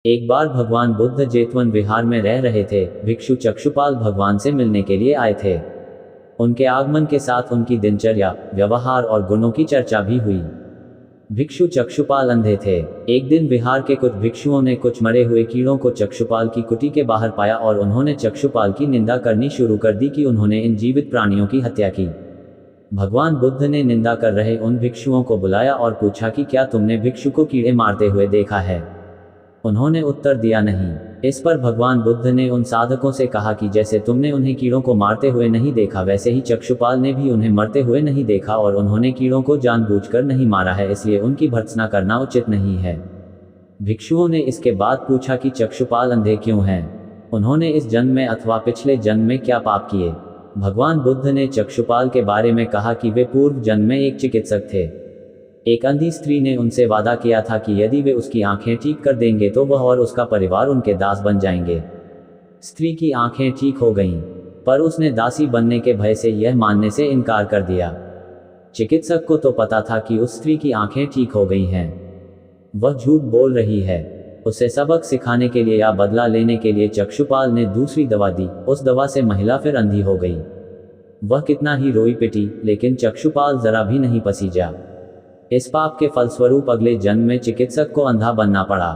एक बार भगवान बुद्ध जेतवन विहार में रह रहे थे। भिक्षु चक्षुपाल भगवान से मिलने के लिए आए थे। उनके आगमन के साथ उनकी दिनचर्या, व्यवहार और गुणों की चर्चा भी हुई। भिक्षु चक्षुपाल अंधे थे। एक दिन विहार के कुछ भिक्षुओं ने कुछ मरे हुए कीड़ों को चक्षुपाल की कुटी के बाहर पाया और उन्होंने चक्षुपाल की निंदा करनी शुरू कर दी कि उन्होंने इन जीवित प्राणियों की हत्या की। भगवान बुद्ध ने निंदा कर रहे उन भिक्षुओं को बुलाया और पूछा कि क्या तुमने भिक्षु को कीड़े मारते हुए देखा है? उन्होंने उत्तर दिया नहीं। इस पर भगवान बुद्ध ने उन साधकों से कहा कि जैसे तुमने उन्हें कीड़ों को मारते हुए नहीं देखा, वैसे ही चक्षुपाल ने भी उन्हें मरते हुए नहीं देखा और उन्होंने कीड़ों को जानबूझकर नहीं मारा है, इसलिए उनकी भर्त्सना करना उचित नहीं है। भिक्षुओं ने इसके बाद पूछा कि चक्षुपाल अंधे क्यों हैं? उन्होंने इस जन्म में अथवा पिछले जन्म में क्या पाप किए? भगवान बुद्ध ने चक्षुपाल के बारे में कहा कि वे पूर्व जन्म में एक चिकित्सक थे। एक अंधी स्त्री ने उनसे वादा किया था कि यदि वे उसकी आंखें ठीक कर देंगे तो वह और उसका परिवार उनके दास बन जाएंगे। स्त्री की आंखें ठीक हो गईं, पर उसने दासी बनने के भय से यह मानने से इनकार कर दिया। चिकित्सक को तो पता था कि उस स्त्री की आंखें ठीक हो गई हैं। वह झूठ बोल रही है। उसे सबक सिखाने के लिए या बदला लेने के लिए चक्षुपाल ने दूसरी दवा दी। उस दवा से महिला फिर अंधी हो गई। वह कितना ही रोई पिटी, लेकिन चक्षुपाल जरा भी नहीं पसीजा। इस पाप के फलस्वरूप अगले जन्म में चिकित्सक को अंधा बनना पड़ा।